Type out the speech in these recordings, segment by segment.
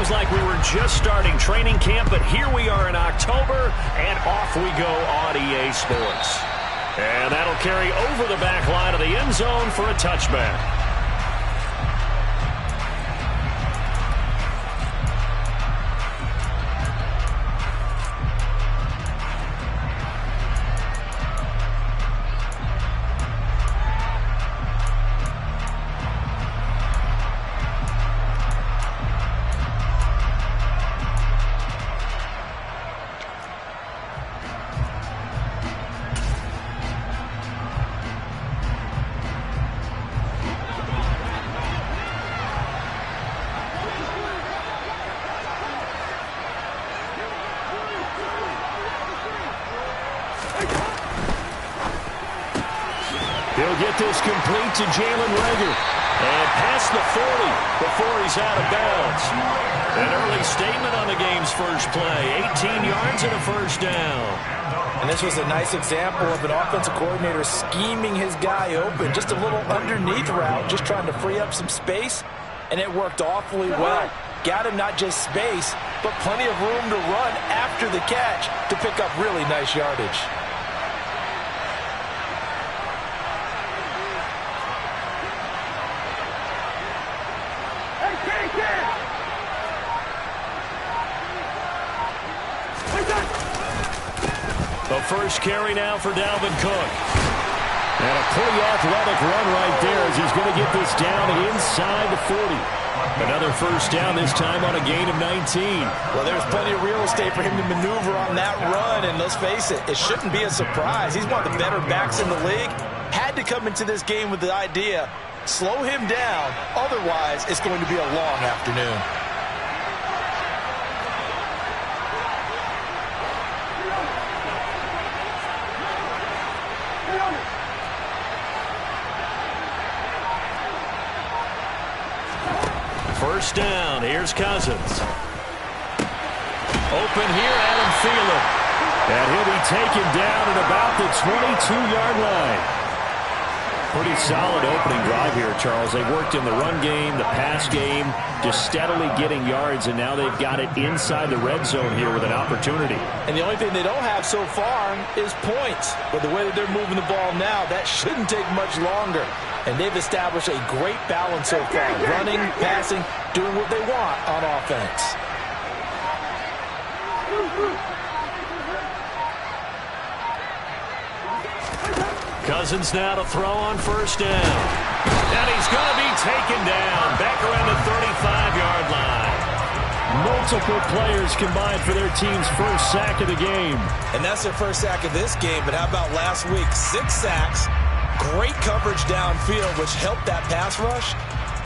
feels like we were just starting training camp, but here we are in October, and off we go on EA Sports. And that'll carry over the back line of the end zone for a touchback. He'll get this complete to Jalen Reagor. And past the 40 before he's out of bounds. An early statement on the game's first play. 18 yards and a first down. And this was a nice example of an offensive coordinator scheming his guy open. Just a little underneath route, just trying to free up some space. And it worked awfully well. Got him not just space, but plenty of room to run after the catch to pick up really nice yardage. The first carry now for Dalvin Cook. And a pretty athletic run right there as he's going to get this down inside the 40. Another first down, this time on a gain of 19. Well, there's plenty of real estate for him to maneuver on that run, and let's face it, it shouldn't be a surprise. He's one of the better backs in the league. Had to come into this game with the idea, slow him down, otherwise it's going to be a long afternoon. First down, here's Cousins. Open here, Adam Thielen. And he'll be taken down at about the 22-yard line. Pretty solid opening drive here, Charles. They worked in the run game, the pass game, just steadily getting yards, and now they've got it inside the red zone here with an opportunity. And the only thing they don't have so far is points. But the way that they're moving the ball now, that shouldn't take much longer. And they've established a great balance so far. Running, passing, doing what they want on offense. Cousins now to throw on first down. And he's going to be taken down back around the 35-yard line. Multiple players combined for their team's first sack of the game. And that's their first sack of this game. But how about last week? 6 sacks. Great coverage downfield, which helped that pass rush.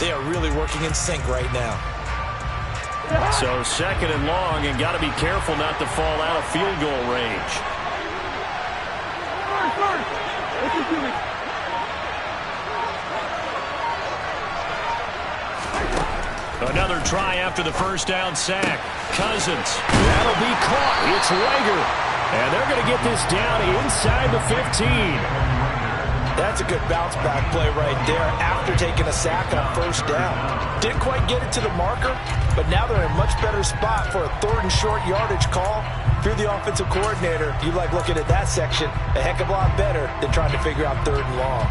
They are really working in sync right now. So second and long, and got to be careful not to fall out of field goal range. Another try after the first down sack. Cousins. That'll be caught. It's Reagor. And they're going to get this down inside the 15. That's a good bounce-back play right there after taking a sack on first down. Didn't quite get it to the marker, but now they're in a much better spot for a third and short yardage call. If you're the offensive coordinator, you like looking at that section a heck of a lot better than trying to figure out third and long.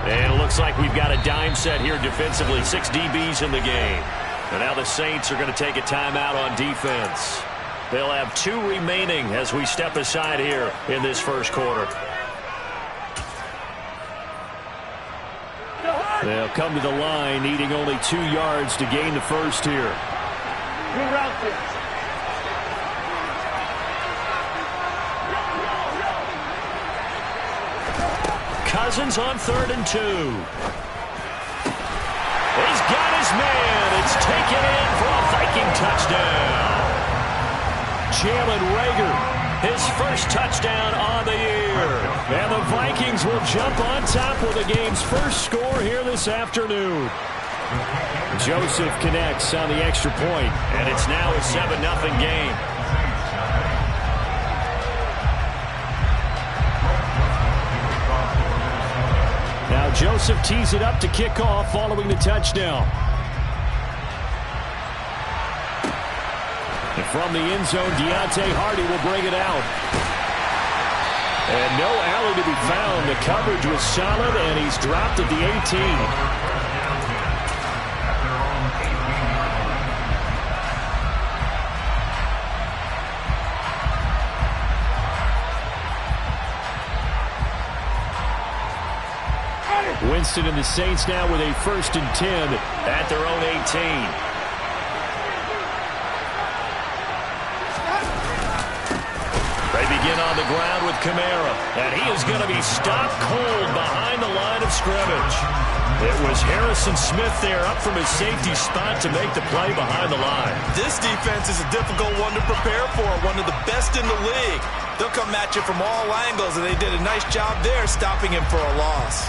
And it looks like we've got a dime set here defensively. 6 DBs in the game. And now the Saints are going to take a timeout on defense. They'll have 2 remaining as we step aside here in this first quarter. They'll come to the line needing only 2 yards to gain the first here. Cousins on 3rd and 2. He's got his man. It's taken in for a Viking touchdown. Jalen Reagor, his first touchdown on the year. And the Vikings will jump on top with the game's first score here this afternoon. Joseph connects on the extra point, and it's now a 7-0 game. Now Joseph tees it up to kick off following the touchdown. And from the end zone, Deontay Hardy will bring it out. And no alley to be found. The coverage was solid, and he's dropped at the 18. Winston and the Saints now with a 1st and 10 at their own 18. They begin on the ground with Kamara, and he is going to be stopped cold behind the line of scrimmage. It was Harrison Smith there up from his safety spot to make the play behind the line. This defense is a difficult one to prepare for, one of the best in the league. They'll come at you from all angles, and they did a nice job there stopping him for a loss.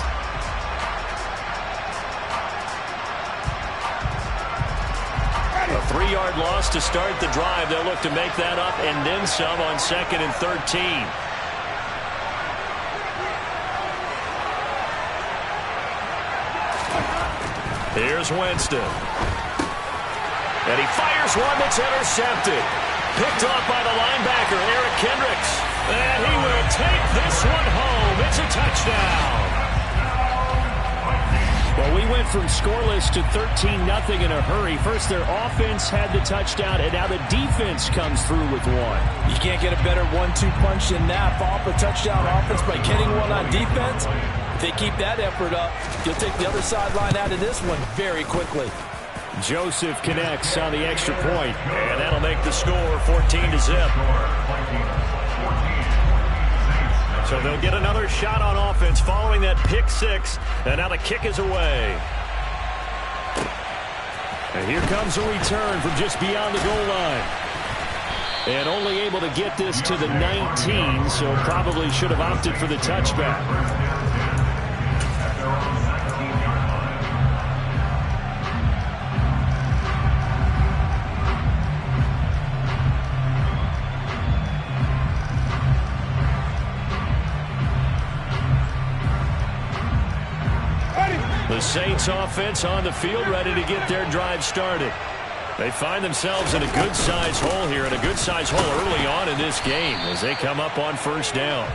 A 3-yard loss to start the drive. They'll look to make that up and then some on 2nd and 13. Here's Winston. And he fires one that's intercepted. Picked off by the linebacker, Eric Kendricks. And he will take this one home. It's a touchdown. Well, we went from scoreless to 13-0 in a hurry. First, their offense had the touchdown, and now the defense comes through with one. You can't get a better 1-2 punch than that. Off a touchdown offense by getting one on defense. If they keep that effort up, you'll take the other sideline out of this one very quickly. Joseph connects on the extra point, and that'll make the score 14-0. So they'll get another shot on offense following that pick six, and now the kick is away. And here comes a return from just beyond the goal line. And only able to get this to the 19, so probably should have opted for the touchback. The Saints offense on the field, ready to get their drive started. They find themselves in a good-sized hole here, and a good-sized hole early on in this game as they come up on 1st down.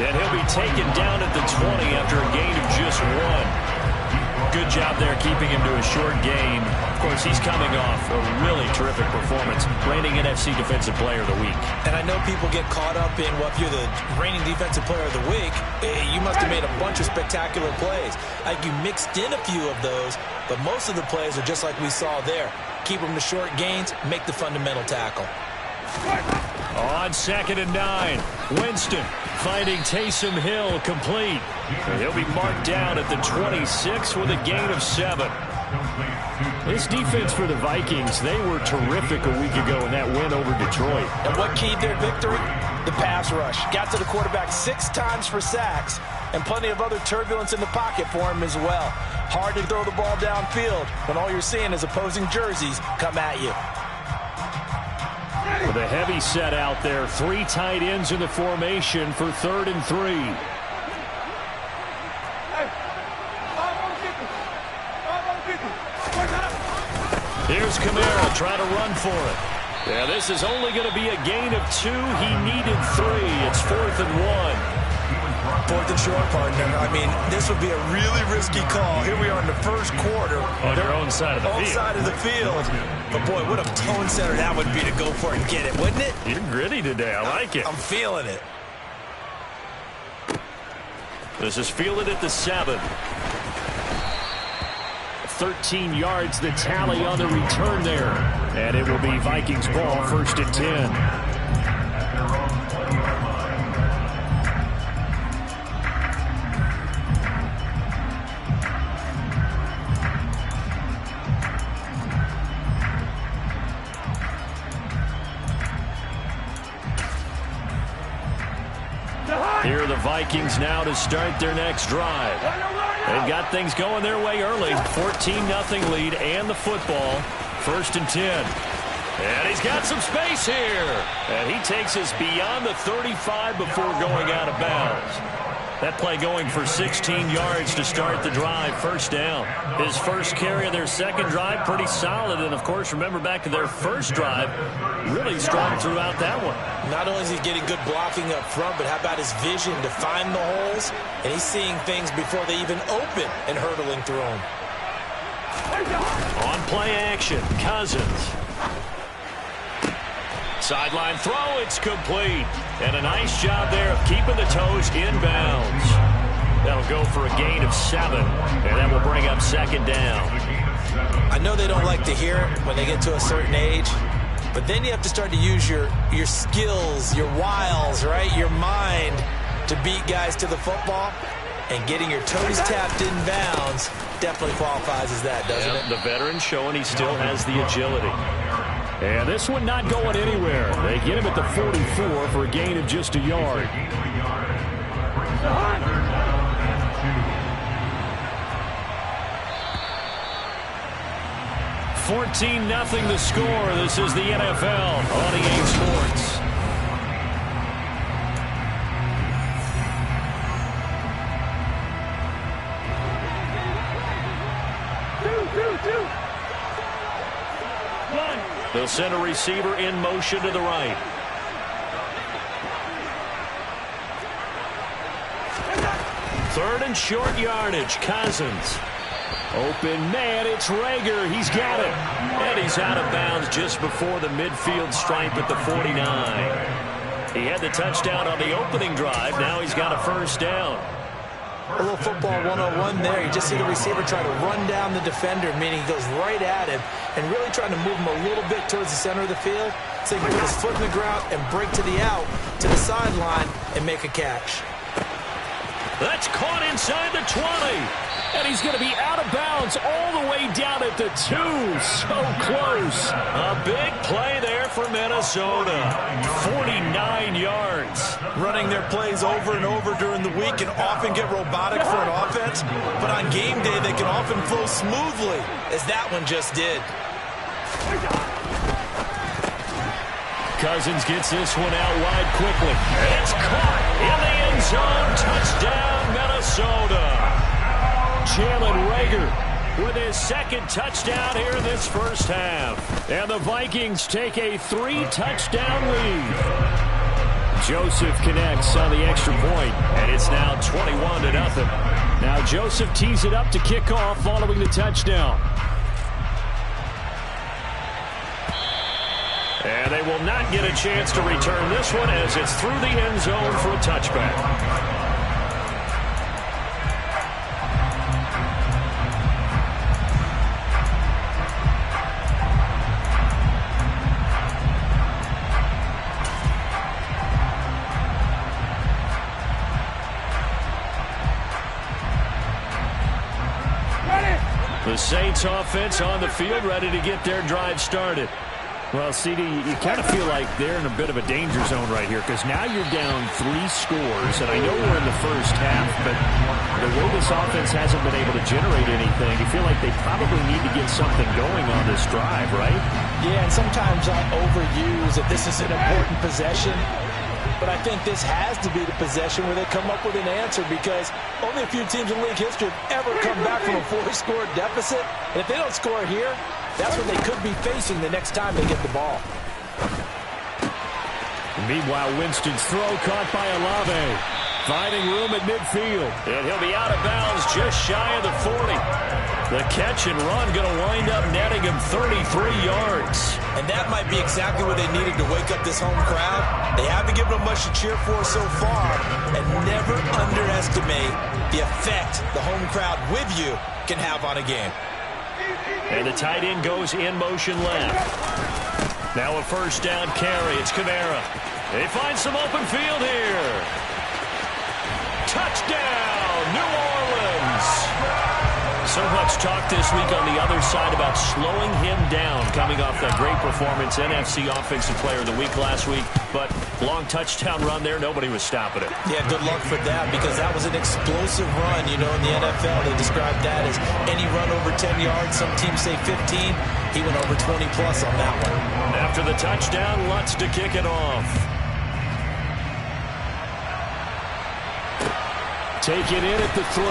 And he'll be taken down at the 20 after a gain of just 1. Good job there keeping him to a short gain. Of course, he's coming off a really terrific performance, reigning NFC Defensive Player of the Week. And I know people get caught up in, well, if you're the reigning Defensive Player of the Week, you must have made a bunch of spectacular plays. Like you mixed in a few of those, but most of the plays are just like we saw there. Keep them to short gains, make the fundamental tackle. On 2nd and 9, Winston finding Taysom Hill complete. And he'll be marked down at the 26 with a gain of 7. This defense for the Vikings, they were terrific a week ago in that win over Detroit. And what keyed their victory? The pass rush. Got to the quarterback 6 times for sacks, and plenty of other turbulence in the pocket for him as well. Hard to throw the ball downfield when all you're seeing is opposing jerseys come at you. With a heavy set out there, 3 tight ends in the formation for 3rd and 3. Here's Kamara trying to run for it. Yeah, this is only going to be a gain of 2. He needed 3. It's 4th and 1. 4th and short, partner. I mean, this would be a really risky call. Here we are in the first quarter. On their own side of the field. Side of the field. But, boy, what a tone setter that would be to go for it and get it, wouldn't it? You're gritty today. I like it. I'm feeling it. This is fielded at the 7. 13 yards the tally on the return there. And it will be Vikings ball, 1st and 10. Here are the Vikings now to start their next drive. They've got things going their way early. 14-0 lead and the football. 1st and 10. And he's got some space here. And he takes us beyond the 35 before going out of bounds. That play going for 16 yards to start the drive, first down. His first carry of their second drive, pretty solid. And, of course, remember back to their first drive, really strong throughout that one. Not only is he getting good blocking up front, but how about his vision to find the holes? And he's seeing things before they even open and hurdling through them. On play action, Cousins. Sideline throw, it's complete. And a nice job there of keeping the toes inbounds. That'll go for a gain of 7, and that will bring up second down. I know they don't like to hear it when they get to a certain age, but then you have to start to use your skills, your wiles, right, your mind to beat guys to the football. And getting your toes tapped in bounds definitely qualifies as that, doesn't it? The veteran showing he still has the agility. And this one not going anywhere. They get him at the 44 for a gain of just a yard. 14-0 the score. This is the NFL on EA Sports. They'll send a receiver in motion to the right. Third and short yardage. Cousins. Open man, it's Reagor. He's got it. And he's out of bounds just before the midfield stripe at the 49. He had the touchdown on the opening drive. Now he's got a first down. A little football 101 there. You just see the receiver try to run down the defender, meaning he goes right at him and really trying to move him a little bit towards the center of the field so he can put his foot in the ground and break to the out, to the sideline, and make a catch. That's caught inside the 20. And he's going to be out of bounds all the way down at the 2. So close. A big play there for Minnesota. 49 yards. Running their plays over and over during the week can often get robotic for an offense. But on game day, they can often flow smoothly, as that one just did. Cousins gets this one out wide quickly. It's caught in the end zone. Touchdown, Minnesota. Jalen Reagor with his second touchdown here in this first half. And the Vikings take a 3-touchdown lead. Joseph connects on the extra point, and it's now 21-0. Now Joseph tees it up to kick off following the touchdown. And they will not get a chance to return this one as it's through the end zone for a touchback. The Saints offense on the field ready to get their drive started. Well, CD, you kind of feel like they're in a bit of a danger zone right here because now you're down 3 scores, and I know we're in the first half, but the way this offense hasn't been able to generate anything, you feel like they probably need to get something going on this drive, right? Yeah, and sometimes I overuse that this is an important possession, but I think this has to be the possession where they come up with an answer because only a few teams in league history have ever come back from a 4-score deficit, and if they don't score here, that's what they could be facing the next time they get the ball. Meanwhile, Winston's throw caught by Olave. Finding room at midfield. And he'll be out of bounds just shy of the 40. The catch and run going to wind up netting him 33 yards. And that might be exactly what they needed to wake up this home crowd. They haven't given them much to cheer for so far. And never underestimate the effect the home crowd with you can have on a game. And the tight end goes in motion left. Now a first down carry. It's Kamara. They find some open field here. Touchdown, New Orleans. So much talk this week on the other side about slowing him down coming off that great performance. NFC Offensive Player of the Week last week. But long touchdown run there. Nobody was stopping it. Yeah, good luck for that because that was an explosive run. You know, in the NFL, they describe that as any run over 10 yards. Some teams say 15. He went over 20-plus on that one. After the touchdown, Lutz to kick it off. Taken in at the 3.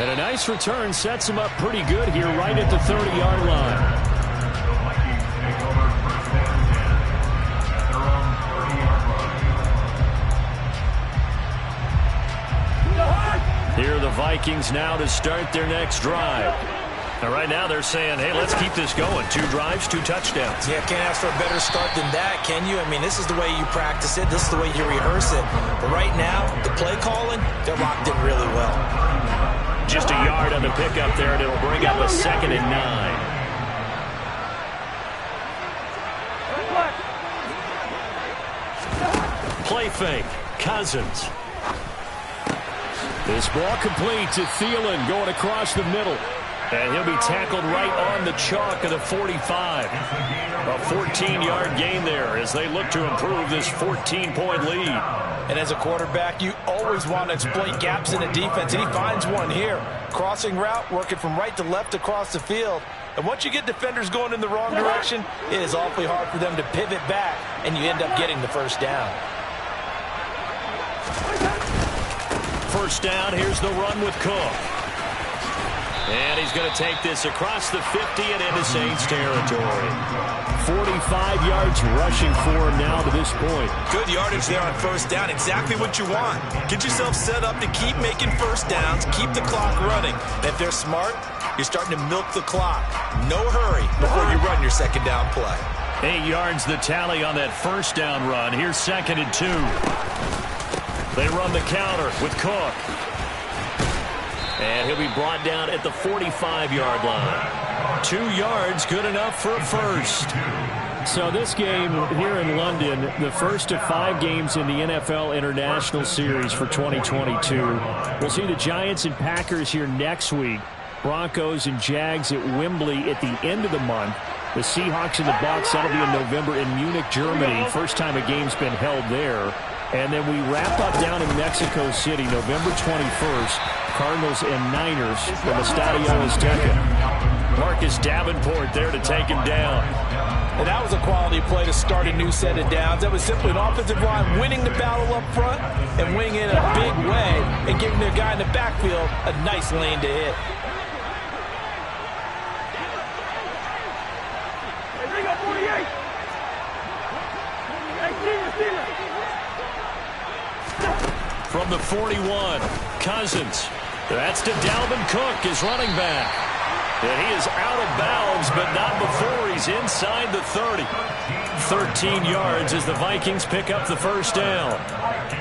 And a nice return sets him up pretty good here right at the 30-yard line. Here are the Vikings now to start their next drive. Now, right now they're saying, hey, let's keep this going. 2 drives, 2 touchdowns. Yeah, can't ask for a better start than that, can you? I mean, this is the way you practice it. This is the way you rehearse it. But right now, the play calling, they're locked in really well. Just a yard on the pickup there, and it'll bring up a 2nd and 9. Play fake. Cousins. This ball complete to Thielen going across the middle. And he'll be tackled right on the chalk of the 45. A 14-yard gain there as they look to improve this 14-point lead. And as a quarterback, you always want to exploit gaps in the defense, and he finds one here. Crossing route, working from right to left across the field. And once you get defenders going in the wrong direction, it is awfully hard for them to pivot back, and you end up getting the first down. First down, here's the run with Cook. And he's going to take this across the 50 and into Saints territory. 45 yards rushing for him now to this point. Good yardage there on first down. Exactly what you want. Get yourself set up to keep making first downs, keep the clock running. And if they're smart, you're starting to milk the clock. No hurry before you run your second down play. 8 yards the tally on that first down run. Here's 2nd and 2. They run the counter with Cook. And he'll be brought down at the 45-yard line. 2 yards, good enough for a first. So this game here in London, the first of 5 games in the NFL International Series for 2022. We'll see the Giants and Packers here next week. Broncos and Jags at Wembley at the end of the month. The Seahawks and the Bucs, that'll be in November in Munich, Germany. First time a game's been held there. And then we wrap up down in Mexico City, November 21st, Cardinals and Niners from Estadio Azteca. Marcus Davenport there to take him down. And that was a quality play to start a new set of downs. That was simply an offensive line winning the battle up front and winning it in a big way and giving their guy in the backfield a nice lane to hit. From the 41, Cousins. That's to Dalvin Cook, his running back. And he is out of bounds, but not before he's inside the 30. 13 yards as the Vikings pick up the first down.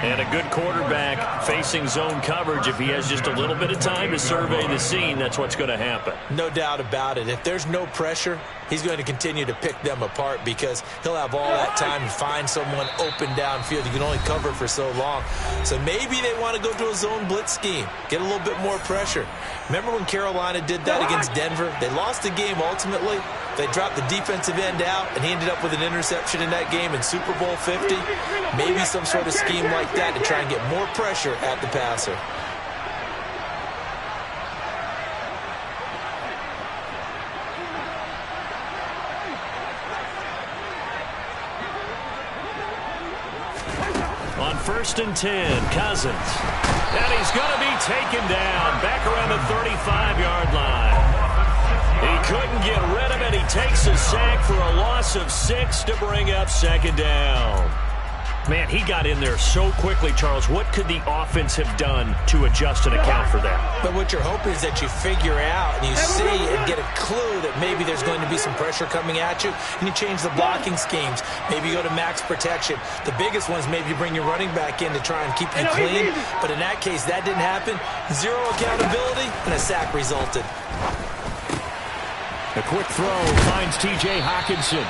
And a good quarterback facing zone coverage. If he has just a little bit of time to survey the scene, that's what's going to happen. No doubt about it. If there's no pressure, he's going to continue to pick them apart because he'll have all that time to find someone open downfield. You can only cover for so long. So maybe they want to go to a zone blitz scheme, get a little bit more pressure. Remember when Carolina did that against Denver? They lost the game ultimately. They dropped the defensive end out, and he ended up with an interception in that game in Super Bowl 50. Maybe some sort of scheme like that to try and get more pressure at the passer. On 1st and 10, Cousins. And he's going to be taken down back around the 35-yard line. He couldn't get rid of it. He takes a sack for a loss of 6 to bring up 2nd down. Man, he got in there so quickly, Charles. What could the offense have done to adjust and account for that? But what you're hoping is that you figure out and you see and get a clue that maybe there's going to be some pressure coming at you, and you change the blocking schemes. Maybe you go to max protection. The biggest one is maybe you bring your running back in to try and keep you clean. But in that case, that didn't happen. 0 accountability, and a sack resulted. A quick throw finds T.J. Hockenson.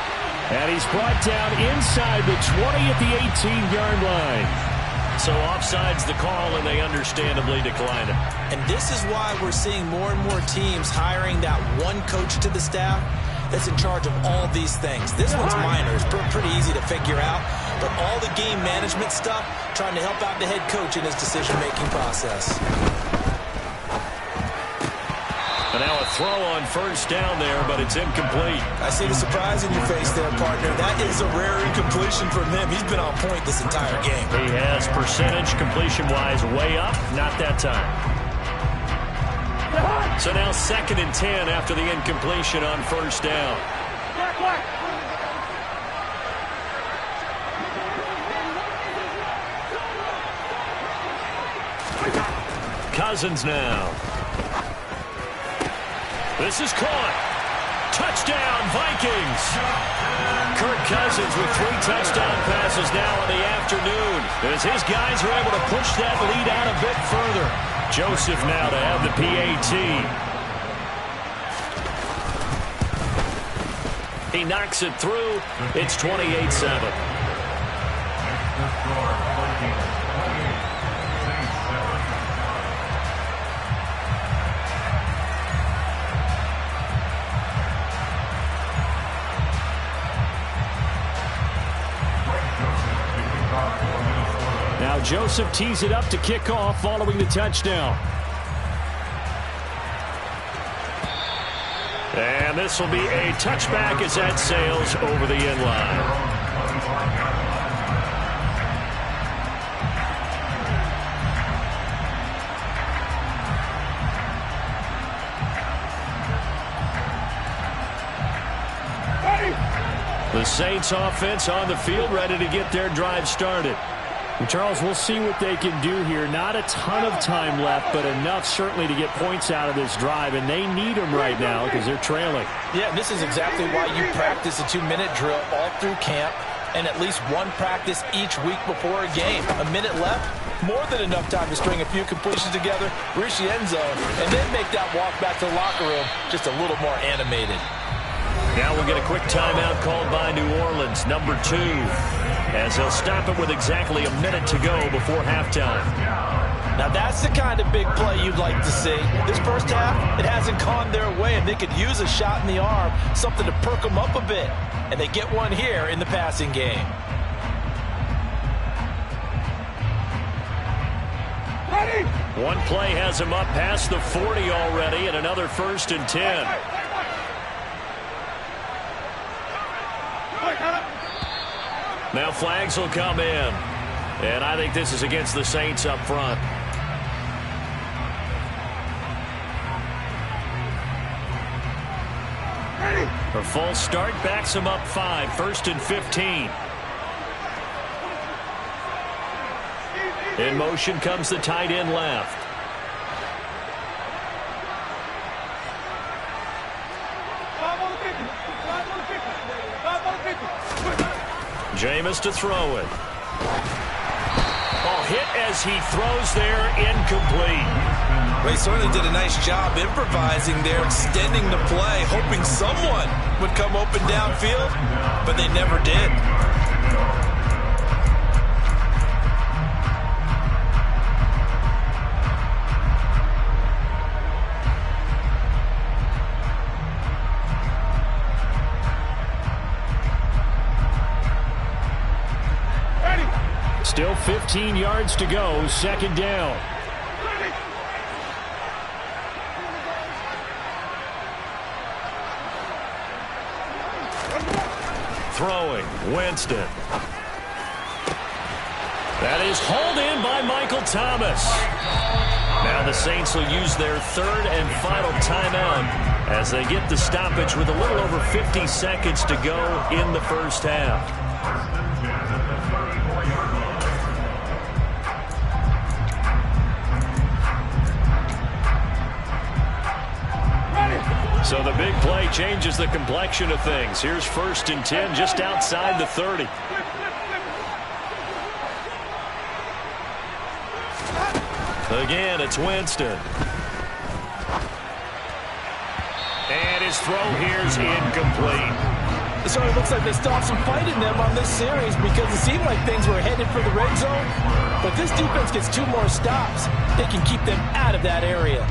And he's brought down inside the 20 at the 18-yard line. So offside's the call, and they understandably decline it. And this is why we're seeing more and more teams hiring that one coach to the staff that's in charge of all these things. This one's minor. It's pretty easy to figure out. But all the game management stuff, trying to help out the head coach in his decision-making process. A And now a throw on first down there, but it's incomplete. I see the surprise in your face there, partner. That is a rare incompletion from him. He's been on point this entire game. He has percentage completion-wise way up, not that time. So now 2nd and 10 after the incompletion on first down. Cousins now. This is caught. Touchdown, Vikings. Kirk Cousins with 3 touchdown passes now in the afternoon, as his guys are able to push that lead out a bit further. Joseph now to have the PAT. He knocks it through. It's 28-7. Now Joseph tees it up to kick off following the touchdown. And this will be a touchback as that sails over the end line. The Saints offense on the field, ready to get their drive started. And Charles, we'll see what they can do here. Not a ton of time left, but enough certainly to get points out of this drive, and they need them right now because they're trailing. Yeah, this is exactly why you practice a 2-minute drill all through camp and at least one practice each week before a game. A minute left, more than enough time to string a few completions together, reach the end zone, and then make that walk back to the locker room just a little more animated. Now we'll get a quick timeout called by New Orleans, number 2, as they'll stop it with exactly a minute to go before halftime. Now that's the kind of big play you'd like to see. This first half, it hasn't gone their way, and they could use a shot in the arm, something to perk them up a bit. And they get one here in the passing game. One play has him up past the 40 already, and another 1st and 10. Now flags will come in, and I think this is against the Saints up front. A false start backs him up 5, 1st and 15. In motion comes the tight end left. Jameis to throw it. Oh, hit as he throws there, incomplete. Well, he certainly did a nice job improvising there, extending the play, hoping someone would come open downfield, but they never did. Still 15 yards to go, 2nd down. Throwing, Winston. That is hauled in by Michael Thomas. Now the Saints will use their 3rd and final timeout as they get the stoppage with a little over 50 seconds to go in the first half. So the big play changes the complexion of things. Here's 1st and 10 just outside the 30. Again, it's Winston. And his throw here's incomplete. So it looks like they stopped some fight in them on this series because it seemed like things were headed for the red zone. But this defense gets 2 more stops. They can keep them out of that area.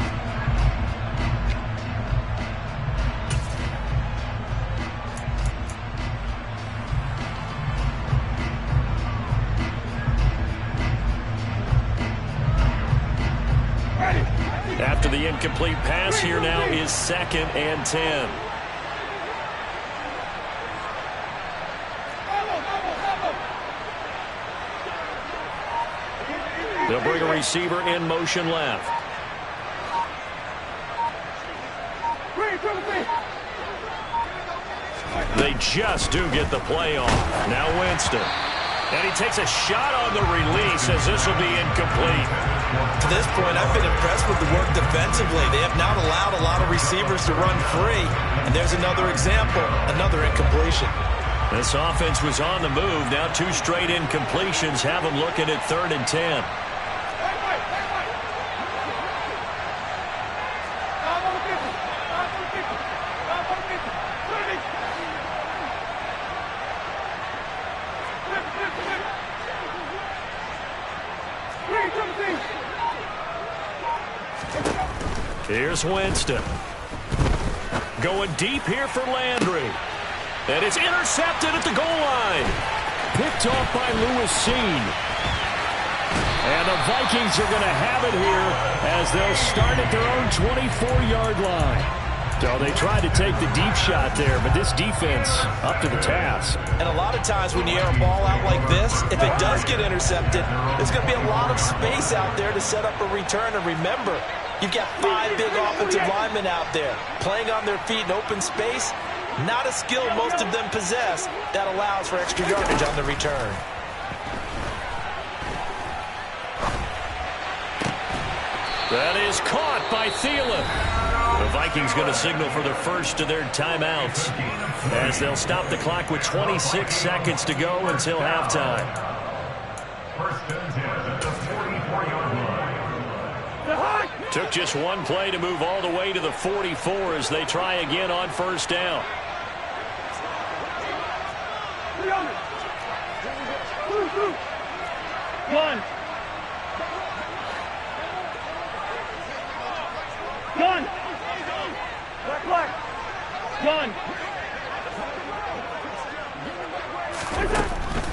After the incomplete pass. Here now is 2nd and 10. They'll bring a receiver in motion left. They just do get the play off. Now Winston. And he takes a shot on the release as this will be incomplete. To this point, I've been impressed with the work defensively. They have not allowed a lot of receivers to run free. And there's another example, another incompletion. This offense was on the move. Now 2 straight incompletions have them looking at 3rd and 10. Here's Winston. Going deep here for Landry. And it's intercepted at the goal line. Picked off by Lewis Cine. And the Vikings are going to have it here as they'll start at their own 24-yard line. So they tried to take the deep shot there, but this defense up to the task. And a lot of times when you air a ball out like this, if it does get intercepted, there's going to be a lot of space out there to set up a return. And remember, you've got 5 big offensive linemen out there playing on their feet in open space. Not a skill most of them possess that allows for extra yardage on the return. That is caught by Thielen. The Vikings going to signal for the first of their timeouts as they'll stop the clock with 26 seconds to go until halftime. Took just one play to move all the way to the 44 as they try again on first down. Gun. Gun.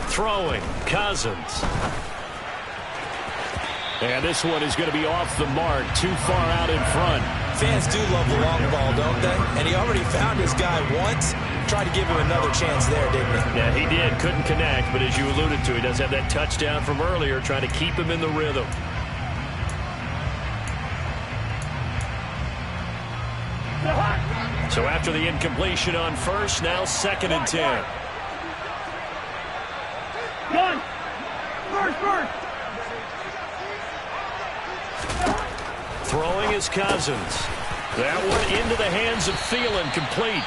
Throwing, Cousins. And this one is going to be off the mark, too far out in front. Fans do love the long ball, don't they? And he already found his guy once. Tried to give him another chance there, didn't he? Yeah, he did. Couldn't connect, but as you alluded to, he does have that touchdown from earlier, trying to keep him in the rhythm. So after the incompletion on first, now 2nd and 10. Gun. First. Throwing is Cousins. That one into the hands of Thielen, complete.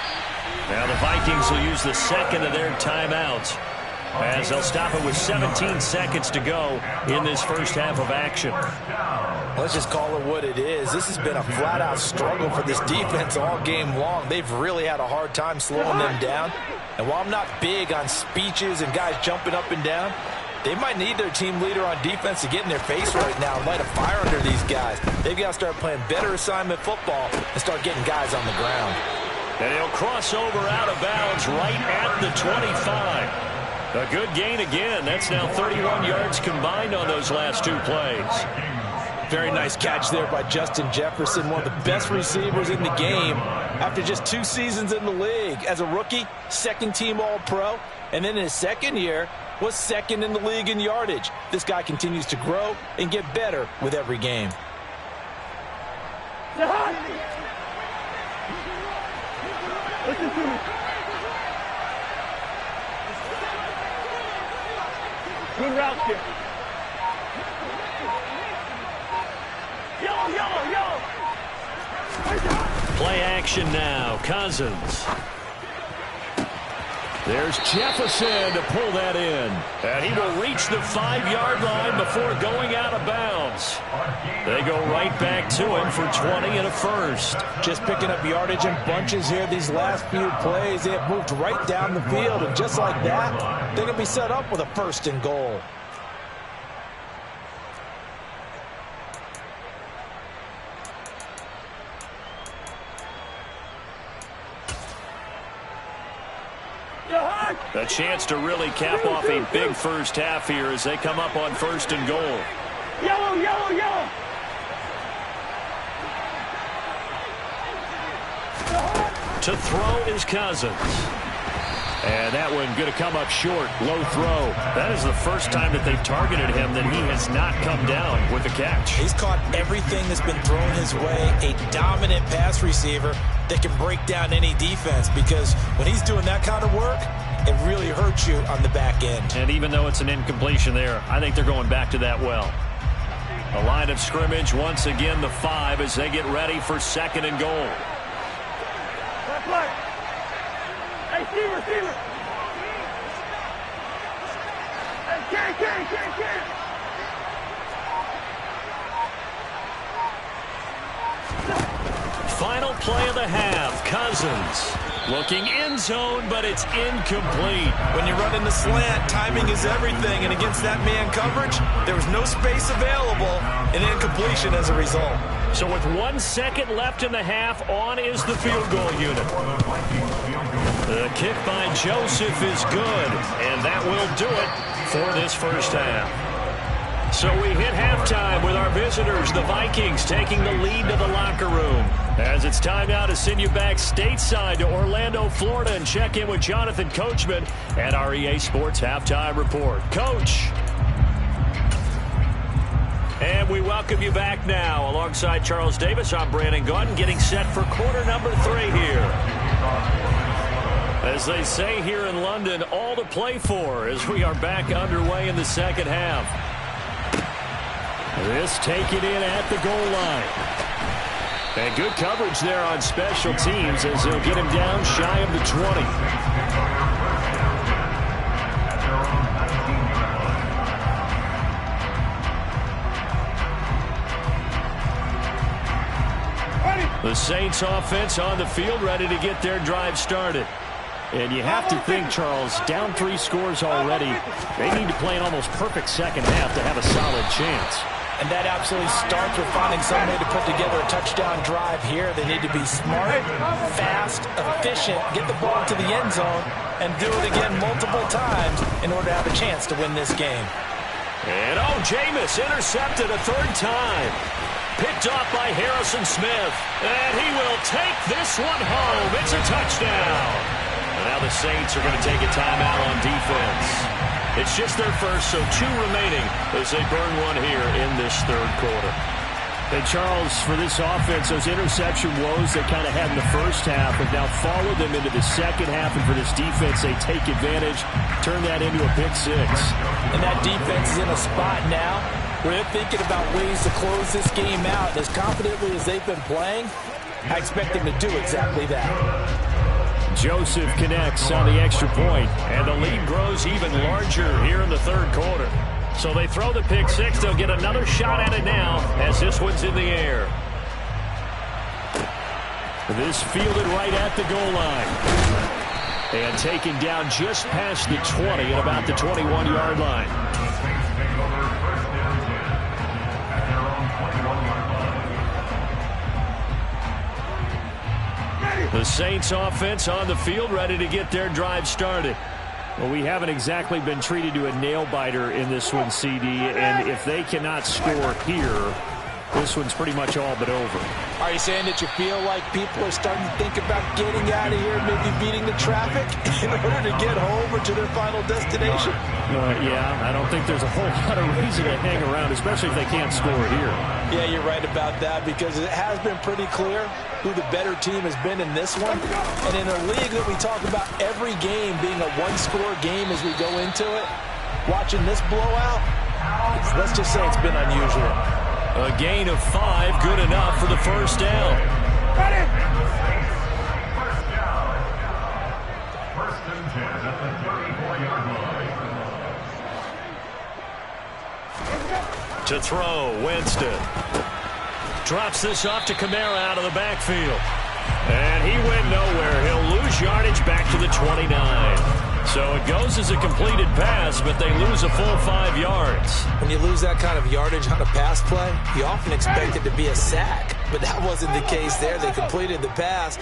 Now the Vikings will use the second of their timeouts as they'll stop it with 17 seconds to go in this first half of action. Let's just call it what it is. This has been a flat-out struggle for this defense all game long. They've really had a hard time slowing them down. And while I'm not big on speeches and guys jumping up and down, they might need their team leader on defense to get in their face right now and light a fire under these guys. They've got to start playing better assignment football and start getting guys on the ground. And he'll cross over out of bounds right at the 25. A good gain again. That's now 31 yards combined on those last 2 plays. Very nice catch there by Justin Jefferson, one of the best receivers in the game. After just 2 seasons in the league as a rookie, 2nd-team All-Pro, and then in his 2nd year was 2nd in the league in yardage. This guy continues to grow and get better with every game. Listen to me. Good route here. Yellow. Play action now. Cousins. There's Jefferson to pull that in. And he will reach the 5-yard line before going out of bounds. They go right back to him for 20 and a first. Just picking up yardage in bunches here these last few plays. They have moved right down the field, and just like that, they're going to be set up with a 1st and goal. A chance to really cap off a big first half here as they come up on 1st and goal. Yellow. To throw is Cousins. And that one going to come up short. Low throw. That is the first time that they've targeted him that he has not come down with a catch. He's caught everything that's been thrown his way. A dominant pass receiver that can break down any defense, because when he's doing that kind of work, it really hurts you on the back end. And even though it's an incompletion there, I think they're going back to that well. The line of scrimmage once again the 5 as they get ready for 2nd and goal. Left leg. Hey, receiver. Hey, carry. Final play of the half. Cousins looking end zone, but it's incomplete. When you run in the slant, timing is everything, and against that man coverage, there was no space available, and incompletion as a result. So with 1 second left in the half, on is the field goal unit. The kick by Joseph is good, and that will do it for this first half. So we hit halftime with our visitors, the Vikings, taking the lead to the locker room. As it's time now to send you back stateside to Orlando, Florida, and check in with Jonathan Coachman at our EA Sports Halftime Report. Coach. And we welcome you back now. Alongside Charles Davis, I'm Brandon Gaudin, getting set for quarter number 3 here. As they say here in London, all to play for as we are back underway in the second half. This taken in at the goal line. And good coverage there on special teams as they'll get him down shy of the 20. The Saints offense on the field, ready to get their drive started. And you have to think, Charles, down 3 scores already. They need to play an almost perfect second half to have a solid chance. And that absolutely starts with finding some way to put together a touchdown drive here. They need to be smart, fast, efficient, get the ball to the end zone, and do it again multiple times in order to have a chance to win this game. And Jameis intercepted a 3rd time. Picked off by Harrison Smith. And he will take this one home. It's a touchdown. And now the Saints are going to take a timeout on defense. It's just their first, so 2 remaining as they burn one here in this 3rd quarter. And Charles, for this offense, those interception woes they kind of had in the first half have now followed them into the second half. And for this defense, they take advantage, turn that into a pick 6. And that defense is in a spot now where they're thinking about ways to close this game out. As confidently as they've been playing, I expect them to do exactly that. Joseph connects on the extra point, and the lead grows even larger here in the 3rd quarter. So they throw the pick 6. They'll get another shot at it now as this one's in the air. This fielded right at the goal line. And taken down just past the 20 at about the 21-yard line. The Saints offense on the field, ready to get their drive started. Well, we haven't exactly been treated to a nail-biter in this one, CD, and if they cannot score here, this one's pretty much all but over. Are you saying that you feel like people are starting to think about getting out of here, maybe beating the traffic in order to get home or to their final destination? Yeah, I don't think there's a whole lot of reason to hang around, especially if they can't score here. Yeah, you're right about that, because it has been pretty clear who the better team has been in this one. And in a league that we talk about every game being a one-score game as we go into it, watching this blowout, let's just say it's been unusual. A gain of 5, good enough for the first down. Ready? First and 10 at the 34-yard line. To throw, Winston. Drops this off to Kamara out of the backfield. And he went nowhere. He'll lose yardage back to the 29. So it goes as a completed pass, but they lose a full 5 yards. When you lose that kind of yardage on a pass play, you often expect it to be a sack. But that wasn't the case there. They completed the pass.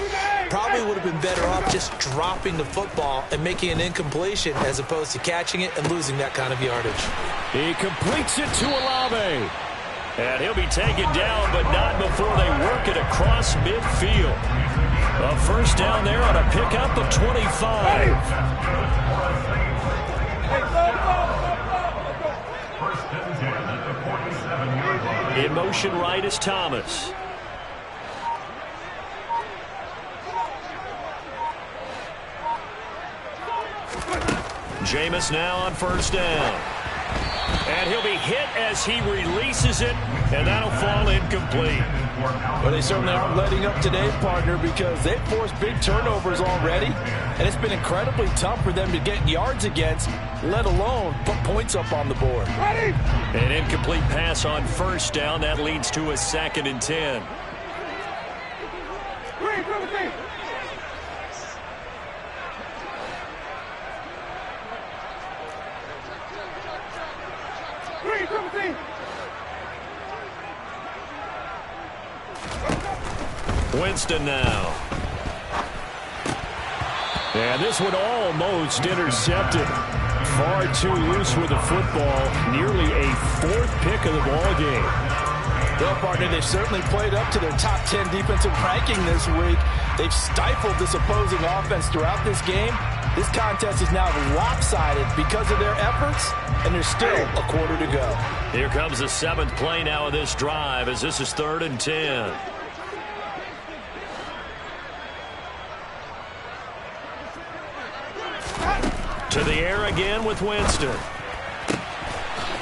Probably would have been better off just dropping the football and making an incompletion as opposed to catching it and losing that kind of yardage. He completes it to Olave. And he'll be taken down, but not before they work it across midfield. A first down there on a pickup of 25. First and 10 at the 47-yard line. In motion right is Thomas. Jameis now on first down. And he'll be hit as he releases it, and that'll fall incomplete. Well, they certainly aren't letting up today, partner, because they've forced big turnovers already, and it's been incredibly tough for them to get yards against, let alone put points up on the board. Ready? An incomplete pass on first down. That leads to a 2nd and 10. Green, 17. Green, 17. Winston now. And this one almost intercepted. Far too loose with the football. Nearly a 4th pick of the ball game. Well, partner, they've certainly played up to their top 10 defensive ranking this week. They've stifled this opposing offense throughout this game. This contest is now lopsided because of their efforts, and there's still a quarter to go. Here comes the 7th play now of this drive as this is 3rd and 10. To the air again with Winston.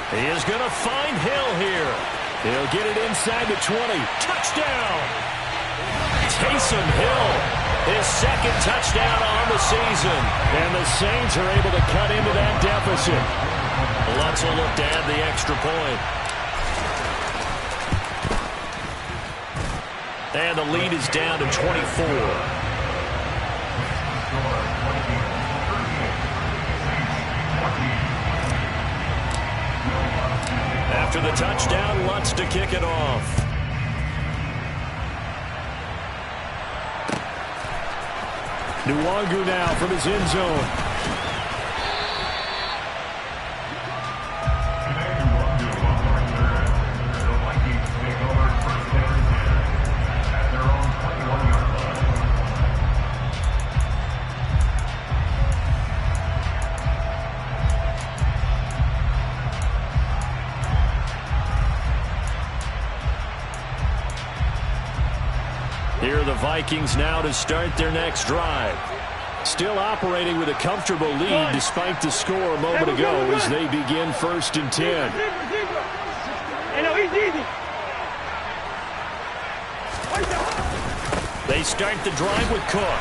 He is going to find Hill here. He'll get it inside the 20. Touchdown! Taysom Hill, his 2nd touchdown on the season. And the Saints are able to cut into that deficit. Lutz will look to add the extra point. And the lead is down to 24. After the touchdown, Lutz to kick it off. Nwangu now from his end zone. The Vikings take over first and 10 at their own 21-yard line. Here are the Vikings now to start their next drive. Still operating with a comfortable lead despite the score a moment ago as they begin 1st and 10. Hey, no, he's easy. They start the drive with Cook.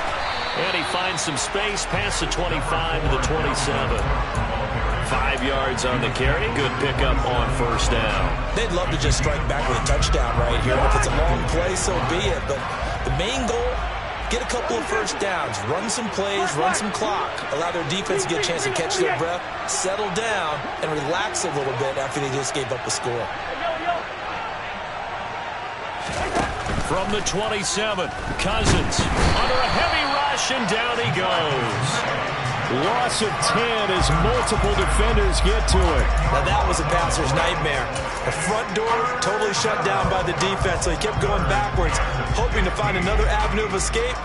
And he finds some space past the 25 to the 27. 5 yards on the carry. Good pickup on first down. They'd love to just strike back with a touchdown right here. If it's a long play, so be it. But the main goal, get a couple of first downs, run some plays, run some clock, allow their defense to get a chance to catch their breath, settle down, and relax a little bit after they just gave up a score. From the 27, Cousins under a heavy rush, and down he goes. Loss of 10 as multiple defenders get to it. Now that was a passer's nightmare. The front door totally shut down by the defense, so he kept going backwards, hoping to find another avenue of escape.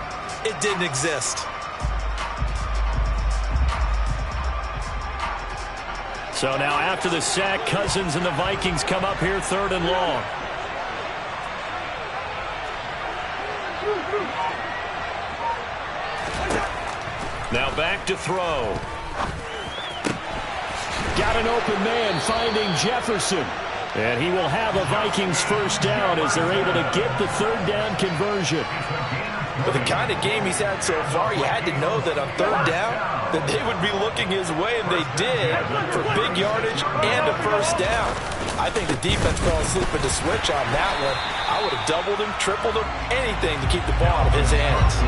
It didn't exist. So now after the sack, Cousins and the Vikings come up here 3rd and long. Now back to throw. Got an open man finding Jefferson. And he will have a Vikings first down as they're able to get the 3rd down conversion. But the kind of game he's had so far, you had to know that on 3rd down, that they would be looking his way, and they did, for big yardage and a first down. I think the defense fell asleep at the switch on that one. I would have doubled him, tripled him, anything to keep the ball out of his hands.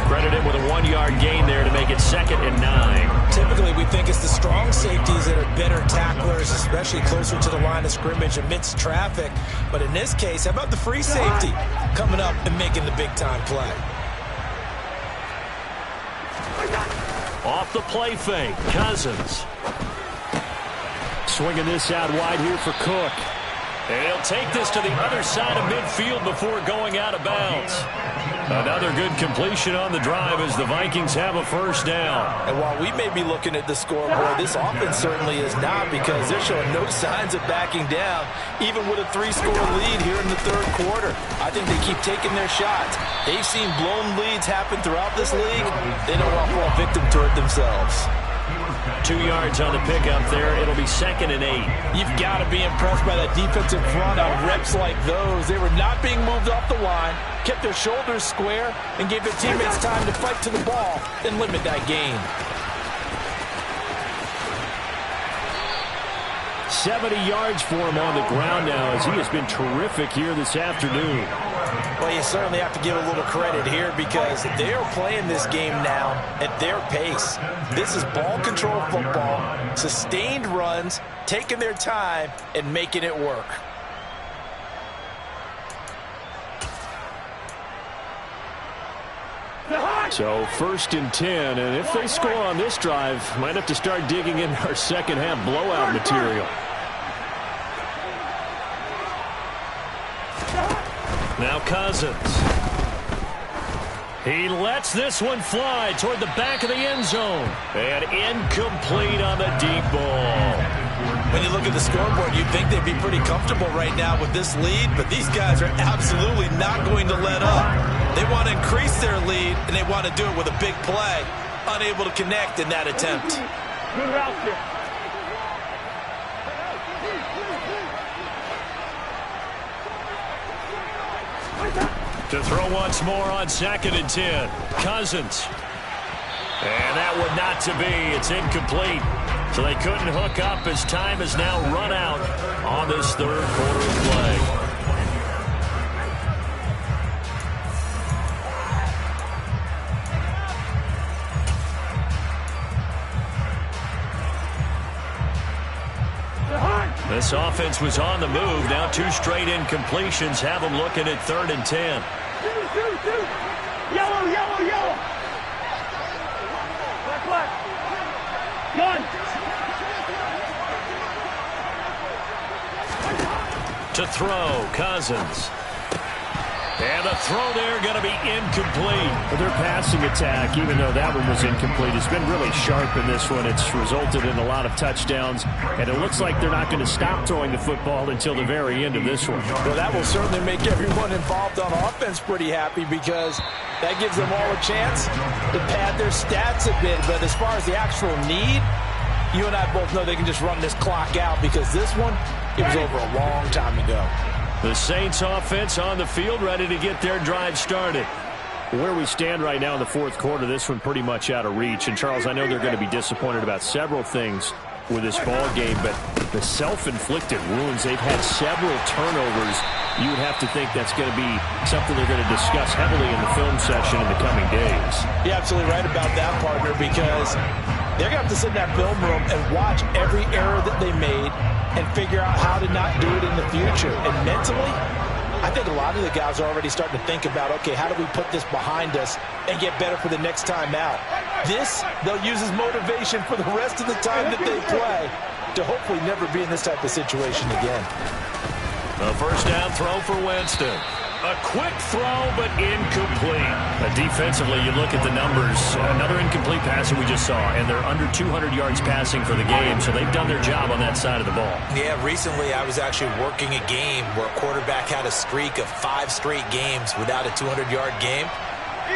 Credit him with a 1-yard gain there to make it 2nd and 9. Typically, we think it's the strong safeties that are better tacklers, especially closer to the line of scrimmage amidst traffic. But in this case, how about the free safety coming up and making the big-time play? Off the play fake, Cousins. Swinging this out wide here for Cook. And he'll take this to the other side of midfield before going out of bounds. Another good completion on the drive as the Vikings have a first down. And while we may be looking at the scoreboard, this offense certainly is not, because they're showing no signs of backing down, even with a 3-score lead here in the third quarter. I think they keep taking their shots. They've seen blown leads happen throughout this league. They don't want to fall victim to it themselves. 2 yards on the pickup there. It'll be 2nd and 8. You've got to be impressed by that defensive front on reps like those. They were not being moved off the line, kept their shoulders square, and gave their teammates time to fight to the ball and limit that gain. 70 yards for him on the ground now, as he has been terrific here this afternoon. Well, you certainly have to give a little credit here, because they are playing this game now at their pace. This is ball control football, sustained runs, taking their time, and making it work. So 1st and 10, and if they score on this drive, might have to start digging in our second half blowout material. Now Cousins. He lets this one fly toward the back of the end zone. And incomplete on the deep ball. When you look at the scoreboard, you'd think they'd be pretty comfortable right now with this lead, but these guys are absolutely not going to let up. They want to increase their lead, and they want to do it with a big play. Unable to connect in that attempt. Good route here. To throw once more on 2nd and 10. Cousins. And that one not to be. It's incomplete. So they couldn't hook up as time has now run out on this third quarter of play. This offense was on the move. Now 2 straight incompletions have them looking at 3rd and 10. Yellow, yellow, yellow. Black, black. Gun. To throw, Cousins. And the throw there going to be incomplete. But their passing attack, even though that one was incomplete, has been really sharp in this one. It's resulted in a lot of touchdowns, and it looks like they're not going to stop throwing the football until the very end of this one. Well, that will certainly make everyone involved on offense pretty happy, because that gives them all a chance to pad their stats a bit. But as far as the actual need, you and I both know they can just run this clock out, because this one, it was over a long time ago. The Saints offense on the field, ready to get their drive started. Where we stand right now in the fourth quarter, this one pretty much out of reach. And, Charles, I know they're going to be disappointed about several things with this ball game, but the self-inflicted wounds, they've had several turnovers. You would have to think that's going to be something they're going to discuss heavily in the film session in the coming days. You're absolutely right about that, partner, because they're going to have to sit in that film room and watch every error that they made and figure out how to not do it in the future. And mentally, I think a lot of the guys are already starting to think about, okay, how do we put this behind us and get better for the next time out? This, they'll use as motivation for the rest of the time that they play to hopefully never be in this type of situation again. A first down throw for Winston. A quick throw, but incomplete. Defensively, you look at the numbers. Another incomplete pass that we just saw, and they're under 200 yards passing for the game, so they've done their job on that side of the ball. Yeah, recently I was actually working a game where a quarterback had a streak of 5 straight games without a 200-yard game,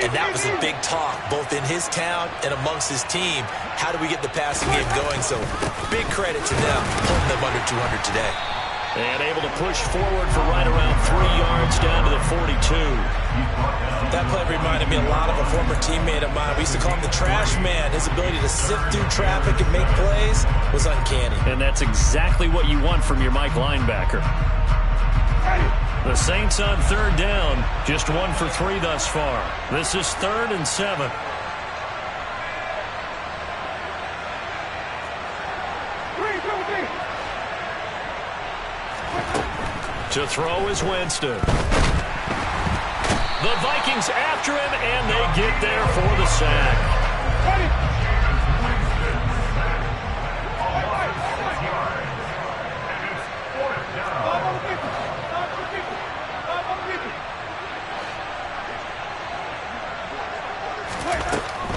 and that was a big talk, both in his town and amongst his team. How do we get the passing game going? So big credit to them, pulling them under 200 today. And able to push forward for right around 3 yards down to the 42. That play reminded me a lot of a former teammate of mine. We used to call him the trash man. His ability to sift through traffic and make plays was uncanny. And that's exactly what you want from your Mike linebacker. The Saints on third down, just 1 for 3 thus far. This is 3rd and 7. To throw is Winston. The Vikings after him, and they get there for the sack.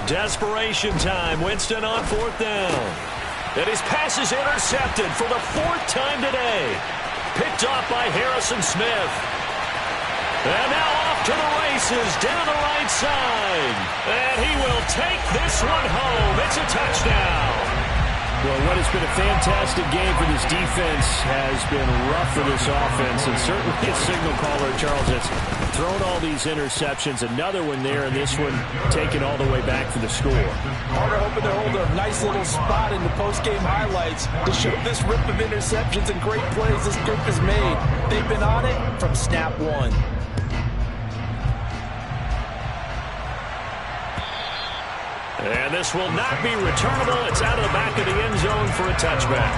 Desperation time. Winston on 4th down. And his pass is intercepted for the 4th time today. Picked off by Harrison Smith. And now off to the races down the right side. And he will take this one home. It's a touchdown. Well, what has been a fantastic game for this defense has been rough for this offense, and certainly a signal caller, Charles, that's thrown all these interceptions. Another one there, and this one taken all the way back for the score. Carter hoping to hold a nice little spot in the post-game highlights to show this rip of interceptions and great plays this group has made. They've been on it from snap one. And this will not be returnable. It's out of the back of the end zone for a touchback.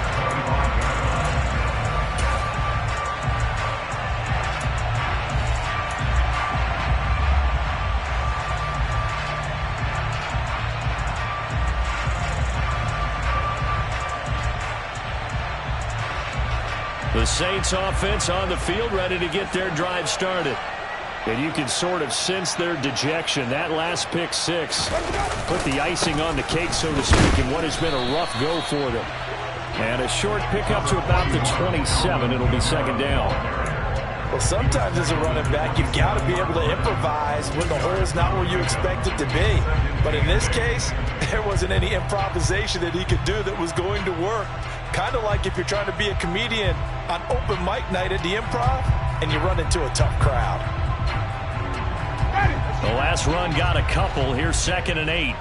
The Saints offense on the field, ready to get their drive started. And you can sort of sense their dejection. That last pick six put the icing on the cake, so to speak, in what has been a rough go for them. And a short pickup to about the 27. It'll be 2nd down. Well, sometimes as a running back, you've got to be able to improvise when the hole's not where you expect it to be. But in this case, there wasn't any improvisation that he could do that was going to work. Kind of like if you're trying to be a comedian on open mic night at the Improv and you run into a tough crowd. The last run got a couple. Here's 2nd and 8.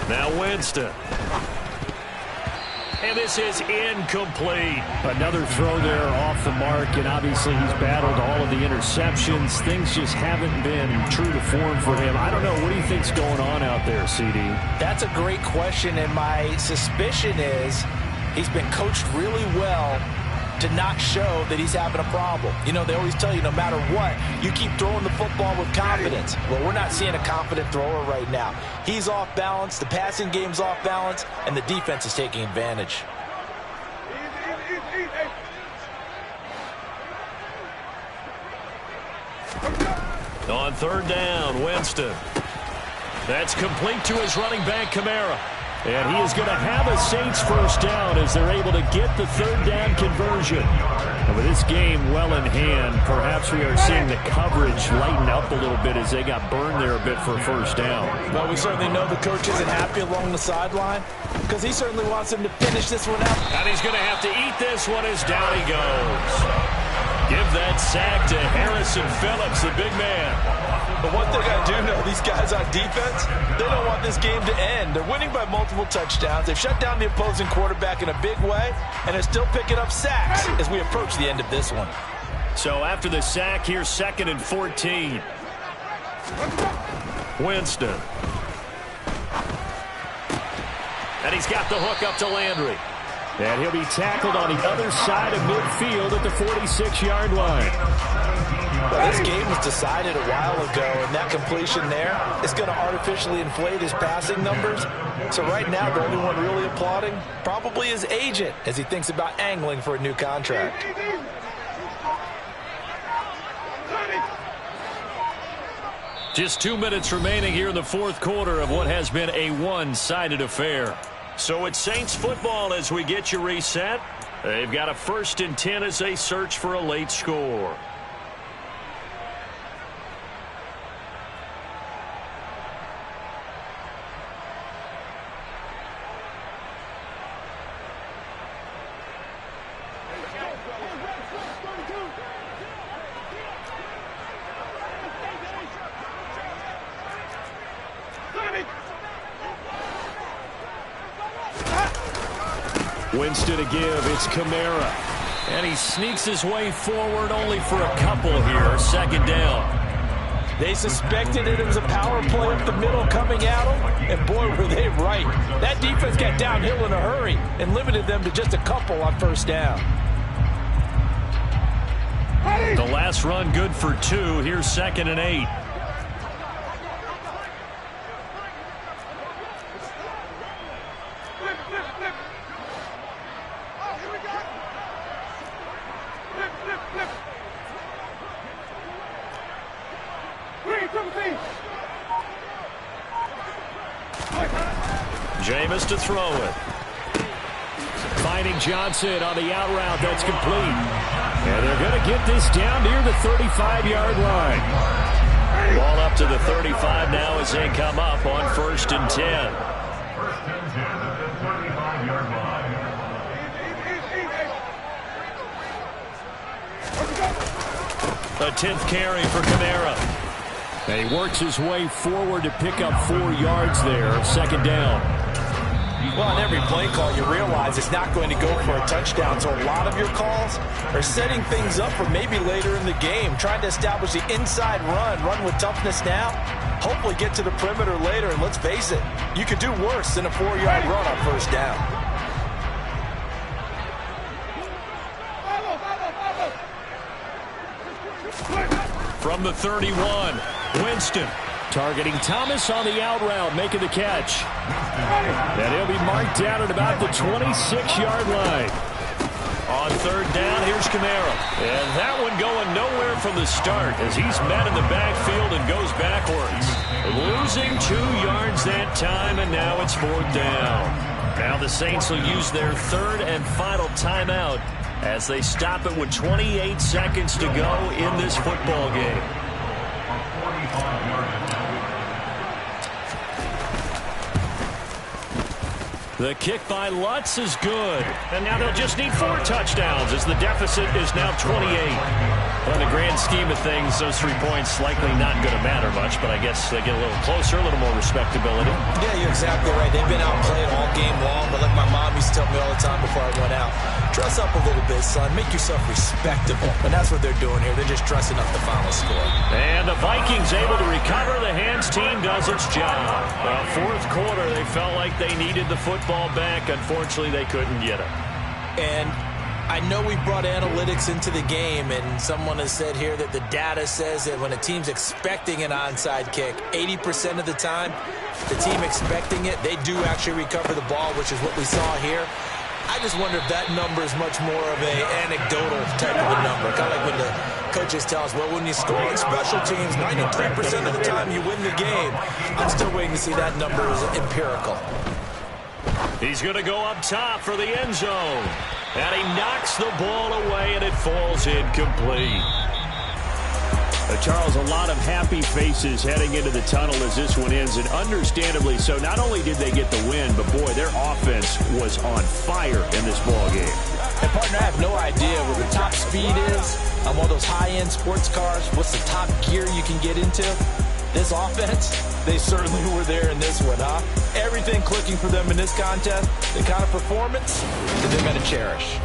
Now Winston. And this is incomplete. Another throw there off the mark, and obviously he's battled all of the interceptions. Things just haven't been true to form for him. I don't know. What do you think's going on out there, CD? That's a great question, and my suspicion is he's been coached really well to not show that he's having a problem. You know, they always tell you no matter what, you keep throwing the football with confidence. Well, we're not seeing a confident thrower right now. He's off balance, the passing game's off balance, and the defense is taking advantage. On 3rd down, Winston. That's complete to his running back, Kamara. And he is going to have a Saints 1st down as they're able to get the 3rd down conversion. And with this game well in hand, perhaps we are seeing the coverage lighten up a little bit as they got burned there a bit for a 1st down. Well, we certainly know the coach isn't happy along the sideline because he certainly wants him to finish this one out. And he's going to have to eat this one as down he goes. Give that sack to Harrison Phillips, the big man. But one thing I do know, these guys on defense, they don't want this game to end. They're winning by multiple touchdowns. They've shut down the opposing quarterback in a big way, and they're still picking up sacks as we approach the end of this one. So after the sack, here's 2nd and 14. Winston. And he's got the hook up to Landry. And he'll be tackled on the other side of midfield at the 46-yard line. Well, this game was decided a while ago, and that completion there is going to artificially inflate his passing numbers. So right now, the only one really applauding probably his agent as he thinks about angling for a new contract. Just 2 minutes remaining here in the 4th quarter of what has been a one-sided affair. So it's Saints football as we get you reset. They've got a 1st and 10 as they search for a late score. Winston to give. It's Kamara. And he sneaks his way forward only for a couple here. 2nd down. They suspected it was a power play up the middle coming at them, and boy, were they right. That defense got downhill in a hurry and limited them to just a couple on 1st down. The last run good for 2. Here's 2nd and 8. Jameis to throw it. Finding Johnson on the out route. That's complete. And they're going to get this down near the 35-yard line. Ball up to the 35 now as they come up on 1st and 10. First and 10 at the 35-yard line. A 10th carry for Kamara. And he works his way forward to pick up 4 yards there. 2nd down. Well, on every play call, you realize it's not going to go for a touchdown. So a lot of your calls are setting things up for maybe later in the game, trying to establish the inside run with toughness now, hopefully get to the perimeter later. And let's face it, you could do worse than a 4-yard run on 1st down. From the 31, Winston. Targeting Thomas on the out route, making the catch. And he'll be marked down at about the 26-yard line. On 3rd down, here's Kamara. And that one going nowhere from the start as he's met in the backfield and goes backwards. Losing 2 yards that time, and now it's 4th down. Now the Saints will use their 3rd and final timeout as they stop it with 28 seconds to go in this football game. The kick by Lutz is good. And now they'll just need 4 touchdowns as the deficit is now 28. Well, in the grand scheme of things, those 3 points likely not going to matter much, but I guess they get a little closer, a little more respectability. Yeah, you're exactly right. They've been outplayed all game long, but like my mom used to tell me all the time before I went out, dress up a little bit, son. Make yourself respectable. And that's what they're doing here. They're just dressing up the final score. And the Vikings able to recover. The hands team does its job. 4th quarter, they felt like they needed the football back. Unfortunately, they couldn't get it. And I know we brought analytics into the game, and someone has said here that the data says that when a team's expecting an onside kick, 80% of the time, the team expecting it, they do actually recover the ball, which is what we saw here. I just wonder if that number is much more of an anecdotal type of a number. Kind of like when the coaches tell us, well, when you score on special teams, 93% of the time you win the game. I'm still waiting to see that number is empirical. He's going to go up top for the end zone. And he knocks the ball away, and it falls incomplete. Charles, a lot of happy faces heading into the tunnel as this one ends, and understandably so. Not only did they get the win, but, boy, their offense was on fire in this ball game. And, partner, I have no idea what the top speed is on one of those high-end sports cars. What's the top gear you can get into? This offense, they certainly were there in this one, huh? Everything clicking for them in this contest, the kind of performance that they're going to cherish.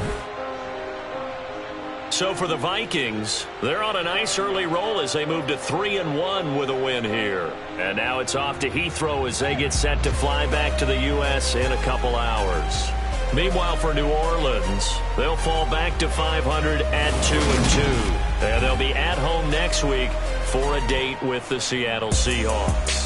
So for the Vikings, they're on a nice early roll as they move to 3-1 with a win here. And now it's off to Heathrow as they get set to fly back to the U.S. in a couple hours. Meanwhile, for New Orleans, they'll fall back to 500 at 2-2. And they'll be at home next week for a date with the Seattle Seahawks.